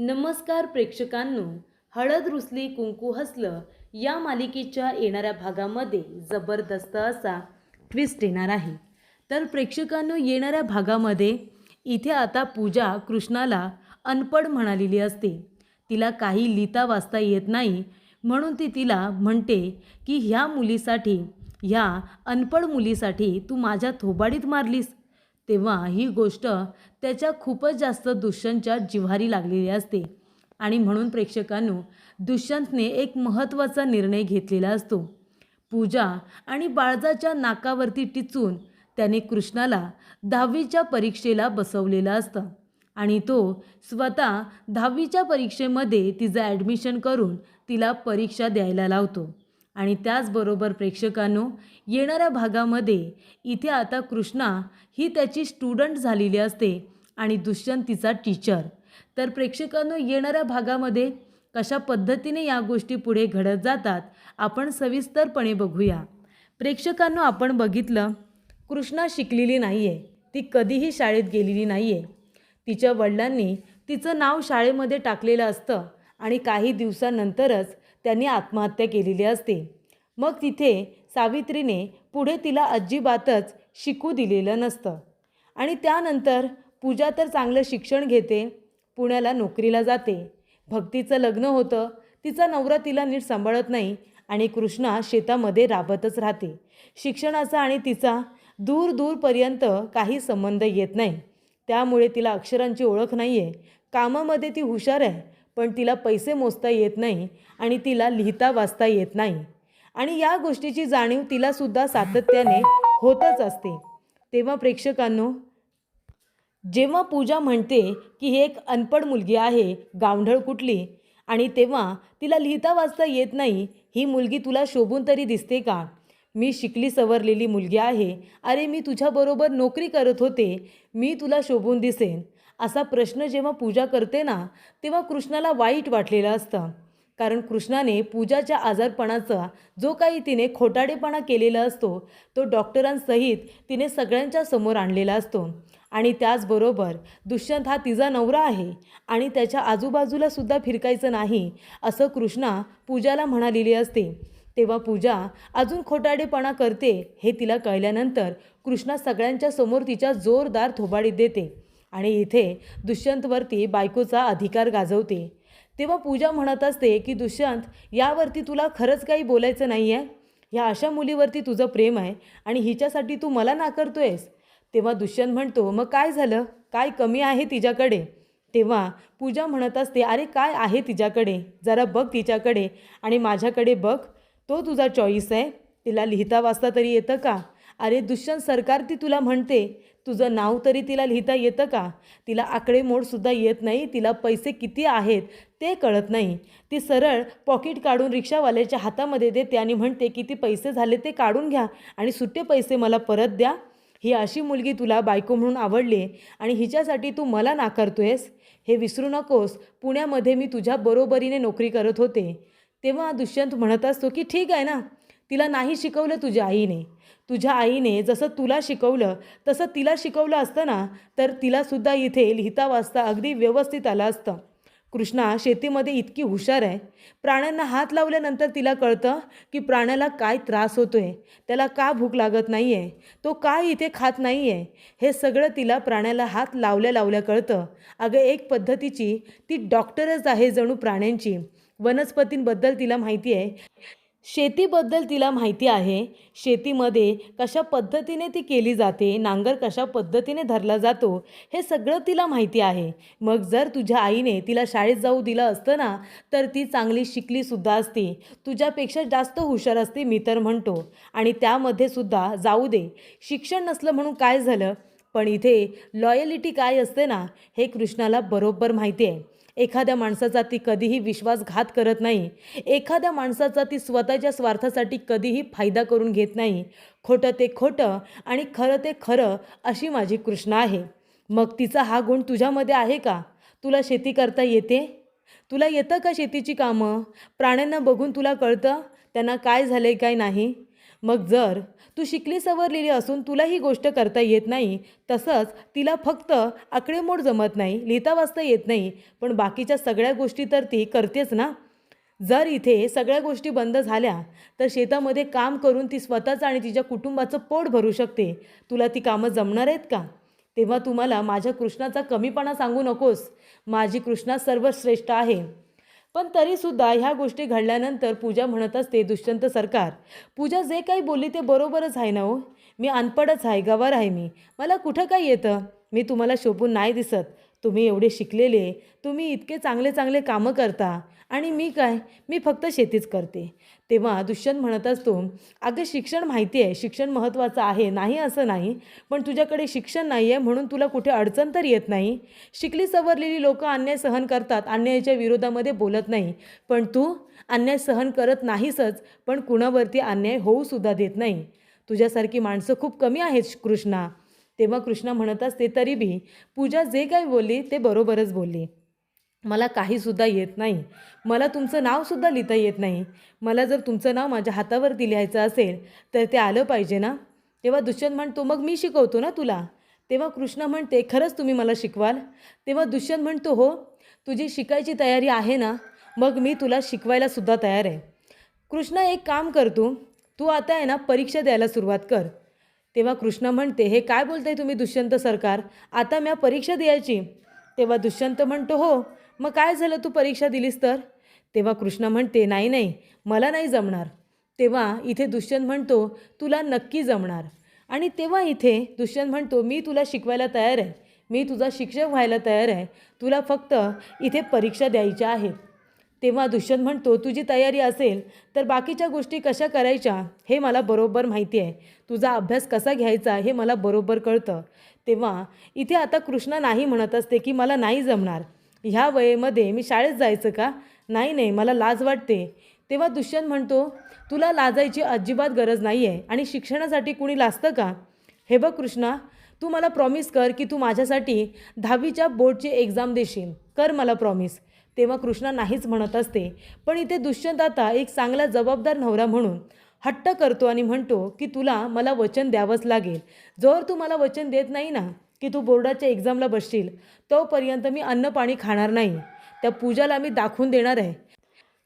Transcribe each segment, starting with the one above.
नमस्कार प्रेक्षकांनो, हळद रुसली कुंकू हसलं या मालिकेच्या येणाऱ्या भागामध्ये जबरदस्त असा ट्विस्ट येणार आहे. तर प्रेक्षकांनो, येणाऱ्या भागामध्ये इथे आता पूजा कृष्णाला अनपढ म्हणालेली असते. तिला काही लिहिता वाचता येत नाही, म्हणून ती तिला म्हणते की ह्या अनपढ मुलीसाठी तू माझ्या थोबाडीत मारलीस. तेव्हा ही गोष्ट त्याच्या खूपच जास्त दुष्यंतच्या जिव्हारी लागलेली असते आणि म्हणून प्रेक्षकांनो, दुष्यंतने एक महत्त्वाचा निर्णय घेतलेला असतो. पूजा आणि बाळजाच्या नाकावरती टिचून त्याने कृष्णाला 10वीच्या परीक्षेला बसवलेलं असतं आणि तो स्वतः 10वीच्या परीक्षेमध्ये तिचं ॲडमिशन करून तिला परीक्षा द्यायला लावतो. आणि त्याचबरोबर प्रेक्षकांनो, येणाऱ्या भागामध्ये इथे आता कृष्णा ही त्याची स्टुडंट झालेली असते आणि दुष्यंत तिचा टीचर. तर प्रेक्षकांनो, येणाऱ्या भागामध्ये कशा पद्धतीने या गोष्टी पुढे घडत जातात आपण सविस्तरपणे बघूया. प्रेक्षकांनो, आपण बघितलं, कृष्णा शिकलेली नाही आहे. ती कधीही शाळेत गेलेली नाही आहे. तिच्या वडिलांनी तिचं नाव शाळेमध्ये टाकलेलं असतं आणि काही दिवसानंतरच त्यांनी आत्महत्या केलेली असते. मग तिथे सावित्रीने पुढे तिला अजिबातच शिकू दिलेलं नसतं आणि त्यानंतर पूजा तर चांगलं शिक्षण घेते, पुण्याला नोकरीला जाते. भक्तीचं लग्न होतं, तिचा नवरा तिला नीट सांभाळत नाही आणि कृष्णा शेतामध्ये राबतच राहते. शिक्षणाचा आणि तिचा दूरपर्यंत काही संबंध येत नाही. त्यामुळे तिला अक्षरांची ओळख नाही आहे. कामामध्ये ती हुशार आहे, पण तिला पैसे मोजता येत नाही आणि तिला लिहिता वाचता येत नाही आणि या गोष्टीची जाणीव तिलासुद्धा सातत्याने होतच असते. तेव्हा प्रेक्षकांनो, जेव्हा पूजा म्हणते की ही एक अनपढ मुलगी आहे, गावढळ कुठली, आणि तेव्हा तिला लिहिता वाचता येत नाही, ही मुलगी तुला शोभून तरी दिसते का? मी शिकली सवरलेली मुलगी आहे, अरे मी तुझ्याबरोबर नोकरी करत होते, मी तुला शोभून दिसेन, असा प्रश्न जेव्हा पूजा करते ना, तेव्हा कृष्णाला वाईट वाटलेलं असतं. कारण कृष्णाने पूजाच्या आजारपणाचा जो काही तिने खोटाडेपणा केलेला असतो तो डॉक्टरांसहित तिने सगळ्यांच्या समोर आणलेला असतो. आणि त्याचबरोबर दुष्यंत हा तिचा नवरा आहे आणि त्याच्या आजूबाजूला सुद्धा फिरकायचं नाही असं कृष्णा पूजाला म्हणालेली असते. तेव्हा पूजा अजून खोटाडेपणा करते हे तिला कळल्यानंतर कृष्णा सगळ्यांच्या समोर तिच्या जोरदार थोबाडीत देते आणि इथे दुष्यंतवरती बायकोचा अधिकार गाजवते. तेव्हा पूजा म्हणत असते की दुष्यंत, यावरती तुला खरंच काही बोलायचं नाही आहे? ह्या अशा मुलीवरती तुझं प्रेम आहे आणि हिच्यासाठी तू मला नाकारतोयस? तेव्हा दुष्यंत म्हणतो, मग काय झालं? काय कमी आहे तिच्याकडे? तेव्हा पूजा म्हणत असते, अरे काय आहे तिच्याकडे? जरा बघ तिच्याकडे आणि माझ्याकडे बघ. तो तुझा चॉईस आहे. तिला लिहिता वाचता तरी येतं का? अरे दुष्यंत, सरकार ती तुला म्हणते, तुझं नाव तरी तिला लिहिता येतं का? तिला आकडेमोडसुद्धा येत नाही. तिला पैसे किती आहेत ते कळत नाही. ती सरळ पॉकेट काढून रिक्षावाल्याच्या हातामध्ये देते आणि म्हणते, किती पैसे झाले ते काढून घ्या आणि सुट्टे पैसे मला परत द्या. ही अशी मुलगी तुला बायको म्हणून आवडली आणि हिच्यासाठी तू मला नाकारतोयस? हे विसरू नकोस, पुण्यामध्ये मी तुझ्या बरोबरीने नोकरी करत होते. तेव्हा दुष्यंत म्हणत असतो की ठीक आहे ना, तिला नाही शिकवलं तुझ्या आईने. तुझ्या आईने जसं तुला शिकवलं तसं तिला शिकवलं असतं ना, तर तिलासुद्धा इथे लिहिता वाचता अगदी व्यवस्थित आलं असतं. कृष्णा शेतीमध्ये इतकी हुशार आहे, प्राण्यांना हात लावल्यानंतर तिला कळतं की प्राण्याला काय त्रास होतो आहे, त्याला का भूक लागत नाही आहे, तो काय इथे खात नाही आहे, हे सगळं तिला प्राण्याला हात लावल्या कळतं. अगं, एक पद्धतीची ती डॉक्टरच आहे जणू प्राण्यांची. वनस्पतींबद्दल तिला माहिती आहे, शेतीबद्दल तिला माहिती आहे, शेतीमध्ये कशा पद्धतीने ती केली जाते, नांगर कशा पद्धतीने धरला जातो, हे सगळं तिला माहिती आहे. मग जर तुझ्या आईने तिला शाळेत जाऊ दिलं असतं ना, तर ती चांगली शिकलीसुद्धा असती, तुझ्यापेक्षा जास्त हुशार असते मी तर म्हणतो. आणि त्यामध्ये सुद्धा जाऊ दे, शिक्षण नसलं म्हणून काय झालं, पण इथे लॉयलिटी काय असते ना, हे कृष्णाला बरोबर माहिती आहे. एखाद्या माणसाचा ती कधीही विश्वासघात करत नाही. एखाद्या माणसाचा ती स्वतःच्या स्वार्थासाठी कधीही फायदा करून घेत नाही. खोटं ते खोटं आणि खरं ते खरं, अशी माझी कृष्णा आहे. मग तिचा हा गुण तुझ्यामध्ये आहे का? तुला शेती करता येते? तुला येतं का शेतीची कामं? प्राण्यांना बघून तुला कळतं त्यांना काय झालंय काय नाही? मग जर तू शिकली सवरलेली असून तुला ही गोष्ट करता येत नाही, तसंच तिला फक्त आकडेमोड जमत नाही, लिहिता वाचता येत नाही, पण बाकीच्या सगळ्या गोष्टी तर ती करतेच ना. जर इथे सगळ्या गोष्टी बंद झाल्या तर शेतामध्ये काम करून ती स्वतःचं आणि तिच्या कुटुंबाचं पोट भरू शकते. तुला ती कामं जमणार आहेत का? तेव्हा तुम्हाला माझ्या कृष्णाचा कमीपणा सांगू नकोस. माझी कृष्णा सर्वश्रेष्ठ आहे. पण तरीसुद्धा ह्या गोष्टी घडल्यानंतर पूजा म्हणत असते, दुष्यंत सरकार, पूजा जे काही बोलली ते बरोबरच आहे ना हो. मी अनपडच आहे, गवार आहे मी. मला कुठं काय येतं? मी तुम्हाला शोभून नाही दिसत. तुम्ही एवढे शिकलेले, तुम्ही इतके चांगले चांगले कामं करता आणि मी काय, मी फक्त शेतीच करते. तेव्हा दुष्यंत म्हणत असतो, अगं शिक्षण माहिती आहे, शिक्षण महत्त्वाचं आहे, नाही असं नाही, पण तुझ्याकडे शिक्षण नाही आहे म्हणून तुला कुठे अडचण तर येत नाही. शिकली सवरलेली लोकं अन्याय सहन करतात, अन्यायाच्या विरोधामध्ये बोलत नाही, पण तू अन्याय सहन करत नाहीसच, पण कुणावरती अन्याय होऊसुद्धा देत नाही. तुझ्यासारखी माणसं खूप कमी आहेत कृष्णा. तेव्हा कृष्णा म्हणत असते, तरी बी पूजा जे काही बोलली ते बरोबरच बोलली. मला काहीसुद्धा येत नाही. मला तुमचं नावसुद्धा लिहिता येत नाही. मला जर तुमचं नाव माझ्या हातावरती लिहायचं असेल तर ते आलं पाहिजे ना. तेव्हा दुष्यंत म्हणतो, मग मी शिकवतो ना तुला. तेव्हा कृष्ण म्हणते, खरंच तुम्ही मला शिकवाल? तेव्हा दुष्यंत म्हणतो, हो, तुझी शिकायची तयारी आहे ना, मग मी तुला शिकवायलासुद्धा तयार आहे. कृष्णा एक काम कर, तू आता आहे ना परीक्षा द्यायला सुरुवात कर. तेव्हा कृष्ण म्हणते, हे काय बोलताय तुम्ही दुष्यंत सरकार, आता मी परीक्षा द्यायची? तेव्हा दुष्यंत म्हणतो, हो, मग काय झालं तू परीक्षा दिलीस तर? तेव्हा कृष्ण म्हणते, नाही नाही, मला नाही जमणार. तेव्हा इथे दुष्यंत म्हणतो, तुला नक्की जमणार. आणि तेव्हा इथे दुष्यंत म्हणतो, मी तुला शिकवायला तयार आहे, मी तुझा शिक्षक व्हायला तयार आहे, तुला फक्त इथे परीक्षा द्यायच्या आहेत. तेव्हा दुष्यंत म्हणतो, तुझी तयारी असेल तर बाकीच्या गोष्टी कशा करायच्या हे मला बरोबर माहिती आहे, तुझा अभ्यास कसा घ्यायचा हे मला बरोबर कळतं. तेव्हा इथे आता कृष्णा नाही म्हणत असते की मला नाही जमणार, ह्या वयेमध्ये मी शाळेत जायचं का? नाही नाही, मला लाज वाटते. तेव्हा दुष्यंत म्हणतो, तुला लाजायची अजिबात गरज नाही आहे आणि शिक्षणासाठी कुणी लाजतं का? हे बघ कृष्णा, तू मला प्रॉमिस कर की तू माझ्यासाठी 10वीच्या बोर्डची एक्झाम देशील, कर मला प्रॉमिस. तेव्हा कृष्णा नाहीच म्हणत असते, पण इथे दुष्यंत आता एक चांगला जबाबदार नवरा म्हणून हट्ट करतो आणि म्हणतो की तुला मला वचन द्यावंच लागेल. जर तू मला वचन देत नाही ना की तू बोर्डाच्या एक्झामला बसशील, तोपर्यंत मी अन्न पाणी खाणार नाही. त्या पूजाला मी दाखवून देणार आहे,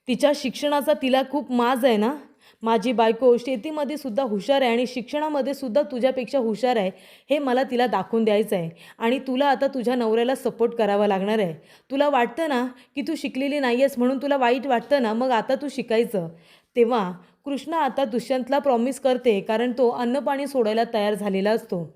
तिच्या शिक्षणाचा तिला खूप माज आहे ना. माझी बायको शेतीमध्ये सुद्धा हुशार आहे आणि शिक्षणामध्ये सुद्धा तुझ्यापेक्षा हुशार आहे, हे मला तिला दाखवून द्यायचं आहे. आणि तुला आता तुझ्या नवऱ्याला सपोर्ट करावा लागणार आहे. तुला वाटतं ना की तू शिकलेली नाही आहेस म्हणून तुला वाईट वाटतं ना, मग आता तू शिकायचं. तेव्हा कृष्णा आता दुष्यंतला प्रॉमिस करते, कारण तो अन्नपाणी सोडायला तयार झालेला असतो.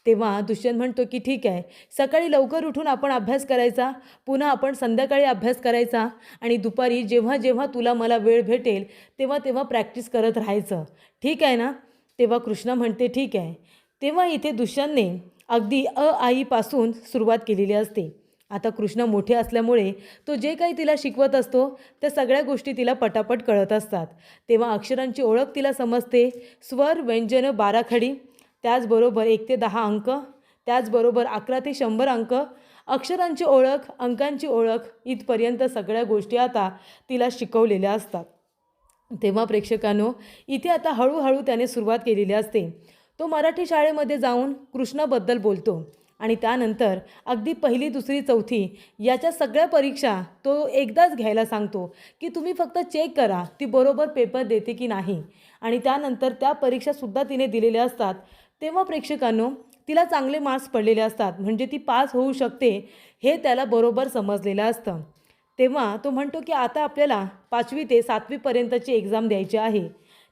तेव्हा दुष्यंत म्हणतो की ठीक आहे, सकाळी लवकर उठून आपण अभ्यास करायचा, पुन्हा आपण संध्याकाळी अभ्यास करायचा आणि दुपारी जेव्हा जेव्हा तुला मला वेळ भेटेल तेव्हा तेव्हा प्रॅक्टिस करत राहायचं, ठीक आहे ना. तेव्हा कृष्णा म्हणते ठीक आहे. तेव्हा इथे दुष्यंतने अगदी आईपासून सुरुवात केलेली असते. आता कृष्ण मोठे असल्यामुळे तो जे काही तिला शिकवत असतो त्या सगळ्या गोष्टी तिला पटापट कळत असतात. तेव्हा अक्षरांची ओळख तिला समजते, स्वर, व्यंजनं, बाराखडी, त्याचबरोबर 1 ते 10 अंक, त्याचबरोबर 11 ते 100 अंक, अक्षरांची ओळख, अंकांची ओळख, इथपर्यंत सगळ्या गोष्टी आता तिला शिकवलेल्या असतात. तेव्हा प्रेक्षकांनो, इथे आता हळूहळू त्याने सुरुवात केलेली असते. तो मराठी शाळेमध्ये जाऊन कृष्णाबद्दल बोलतो आणि त्यानंतर अगदी 1ली, 2री, 4थी याच्या सगळ्या परीक्षा तो एकदाच घ्यायला सांगतो की तुम्ही फक्त चेक करा ती बरोबर पेपर देते की नाही. आणि त्यानंतर त्या परीक्षासुद्धा तिने दिलेल्या असतात. तेव्हा प्रेक्षकांनो, तिला चांगले मार्क्स पडलेले असतात, म्हणजे ती पास होऊ शकते हे त्याला बरोबर समजलेलं असतं. तेव्हा तो म्हणतो की आता आपल्याला 5वी ते 7वीपर्यंतची एक्झाम द्यायची आहे.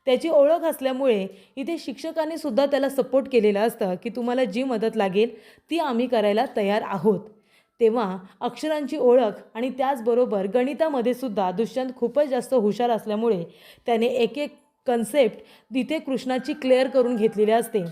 त्याची ओळख असल्यामुळे इथे शिक्षकांनी सुद्धा त्याला सपोर्ट केलेलं असतं की तुम्हाला जी मदत लागेल ती आम्ही करायला तयार आहोत. तेव्हा अक्षरांची ओळख आणि त्याचबरोबर गणितामध्ये सुद्धा दुष्यंत खूपच जास्त हुशार असल्यामुळे त्याने एक एक कन्सेप्ट तिथे कृष्णाची क्लिअर करून घेतलेली असते.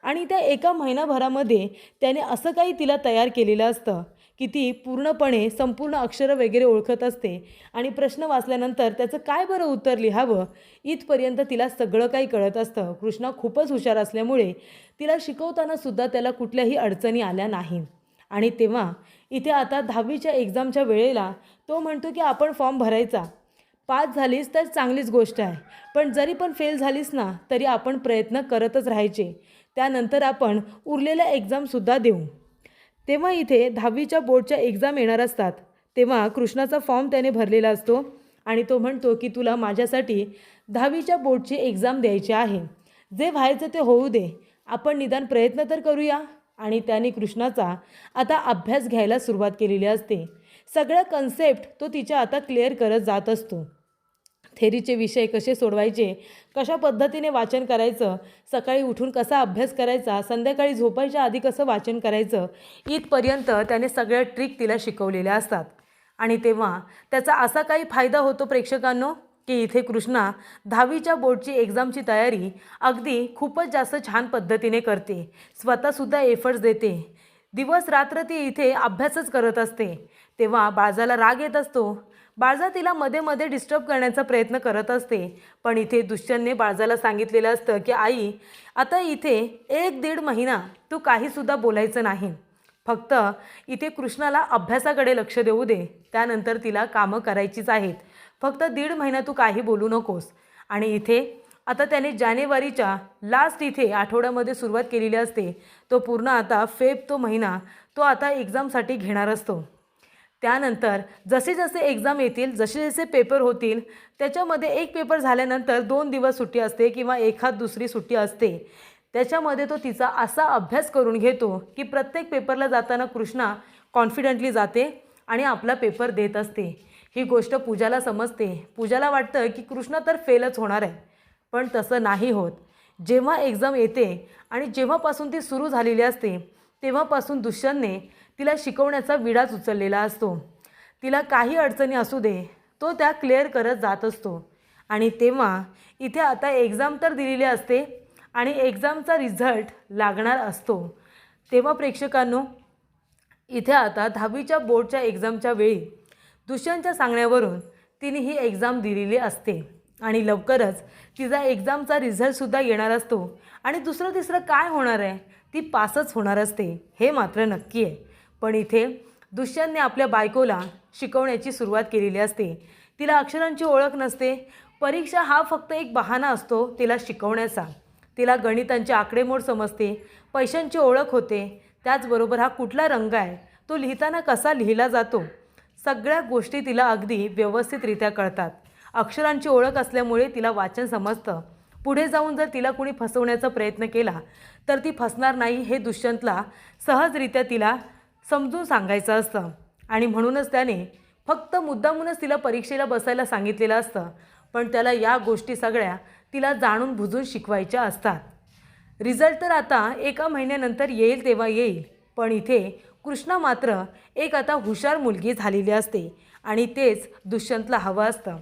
आणि त्या एका महिनाभरामध्ये त्याने असं काही तिला तयार केलेलं असतं की ती पूर्णपणे संपूर्ण अक्षरं वगैरे ओळखत असते आणि प्रश्न वाचल्यानंतर त्याचं काय बरं उत्तर लिहावं इथपर्यंत तिला सगळं काही कळत असतं. कृष्णा खूपच हुशार असल्यामुळे तिला शिकवतानासुद्धा त्याला कुठल्याही अडचणी आल्या नाही. आणि तेव्हा इथे आता 10वीच्या एक्झामच्या वेळेला तो म्हणतो की आपण फॉर्म भरायचा. पास झालीस तर चांगलीच गोष्ट आहे, पण जरी पण फेल झालीस ना तरी आपण प्रयत्न करतच राहायचे. त्यानंतर आपण उरलेल्या एक्झामसुद्धा देऊ. तेव्हा इथे 10वीच्या बोर्डच्या एक्झाम येणार असतात. तेव्हा कृष्णाचा फॉर्म त्याने भरलेला असतो आणि तो म्हणतो की तुला माझ्यासाठी 10वीच्या बोर्डची एक्झाम द्यायची आहे. जे व्हायचं ते होऊ दे, आपण निदान प्रयत्न तर करूया. आणि त्याने कृष्णाचा आता अभ्यास घ्यायला सुरुवात केलेली असते. सगळ्या कन्सेप्ट तो तिच्या आता क्लिअर करत जात असतो. थेरीचे विषय कसे सोडवायचे, कशा पद्धतीने वाचन करायचं, सकाळी उठून कसा अभ्यास करायचा, संध्याकाळी झोपायच्या आधी कसं वाचन करायचं, इथपर्यंत त्याने सगळ्या ट्रिक तिला शिकवलेल्या असतात. आणि तेव्हा त्याचा असा काही फायदा होतो प्रेक्षकांनो की इथे कृष्णा 10वीच्या बोर्डची एक्झामची तयारी अगदी खूपच जास्त छान पद्धतीने करते. स्वतःसुद्धा एफर्ट्स देते. दिवस रात्र ती इथे अभ्यासच करत असते. तेव्हा बाळजाला राग येत असतो. बाळजा तिला मध्ये मध्ये डिस्टर्ब करण्याचा प्रयत्न करत असते. पण इथे दुष्यंतने बाळजाला सांगितलेलं असतं की आई, आता इथे 1-1.5 महिना तू काहीसुद्धा बोलायचं नाही. फक्त इथे कृष्णाला अभ्यासाकडे लक्ष देऊ दे. त्यानंतर तिला कामं करायचीच आहेत. फक्त 1.5 महिना तू काही बोलू नकोस. आणि इथे आता त्याने जानेवारीच्या लास्ट इथे आठवड्यामध्ये सुरुवात केलेली असते. तो पूर्ण आता तो महिना तो आता एक्झामसाठी घेणार असतो. त्यानंतर जसे जसे एक्झाम येतील, जसे जसे पेपर होतील, त्याच्यामध्ये एक पेपर झाल्यानंतर 2 दिवस सुट्टी असते किंवा एखाद दुसरी सुट्टी असते. त्याच्यामध्ये तो तिचा असा अभ्यास करून घेतो की प्रत्येक पेपरला जाताना कृष्णा कॉन्फिडंटली जाते आणि आपला पेपर देत असते. ही गोष्ट पूजाला समजते. पूजाला वाटतं की कृष्णा तर फेलच होणार आहे, पण तसं नाही होत. जेव्हा एक्झाम येते आणि जेव्हापासून ती सुरू झालेली असते तेव्हापासून दुष्यंतने तिला शिकवण्याचा विडाच उचललेला असतो. तिला काही अडचणी असू दे, तो त्या क्लिअर करत जात असतो. आणि तेव्हा इथे आता एक्झाम तर दिलेली असते आणि एक्झामचा रिझल्ट लागणार असतो. तेव्हा प्रेक्षकांनो, इथे आता 10वीच्या बोर्डच्या एक्झामच्या वेळी दुष्यंतच्या सांगण्यावरून तिने ही एक्झाम दिलेली असते आणि लवकरच तिचा एक्झामचा रिझल्टसुद्धा येणार असतो. आणि दुसरं तिसरं काय होणार आहे, ती पासच होणार असते, हे मात्र नक्की आहे. पण इथे दुष्यंतने आपल्या बायकोला शिकवण्याची सुरुवात केलेली असते. तिला अक्षरांची ओळख नसते. परीक्षा हा फक्त एक बहाणा असतो तिला शिकवण्याचा. तिला गणितांची आकडेमोड समजते, पैशांची ओळख होते, त्याचबरोबर हा कुठला रंग आहे, तो लिहिताना कसा लिहिला जातो, सगळ्या गोष्टी तिला अगदी व्यवस्थितरित्या कळतात. अक्षरांची ओळख असल्यामुळे तिला वाचन समजतं. पुढे जाऊन जर तिला कुणी फसवण्याचा प्रयत्न केला तर ती फसणार नाही, हे दुष्यंतला सहजरित्या तिला समजून सांगायचं असतं. आणि म्हणूनच त्याने फक्त मुद्दामूनच तिला परीक्षेला बसायला सांगितलेलं असतं. पण त्याला या गोष्टी सगळ्या तिला जाणून बुजून शिकवायच्या असतात. रिझल्ट तर आता 1 महिन्यानंतर येईल तेव्हा येईल, पण इथे कृष्णा मात्र एक आता हुशार मुलगी झालेली असते आणि तेच दुष्यंतला हवं असतं.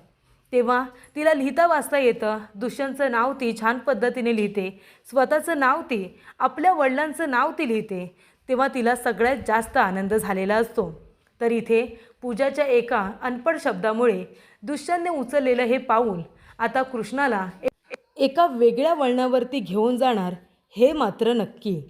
तेव्हा तिला लिहिता वाचता येतं. दुष्यंतचं नाव ती छान पद्धतीने लिहिते. स्वतःचं नाव ती, आपल्या वडिलांचं नाव ती लिहिते. तेव्हा तिला सगळ्यात जास्त आनंद झालेला असतो. तर इथे पूजाच्या एका अनपढ शब्दामुळे दुष्यंतने उचललेलं हे पाऊल आता कृष्णाला एका वेगळ्या वळणावरती घेऊन जाणार, हे मात्र नक्की.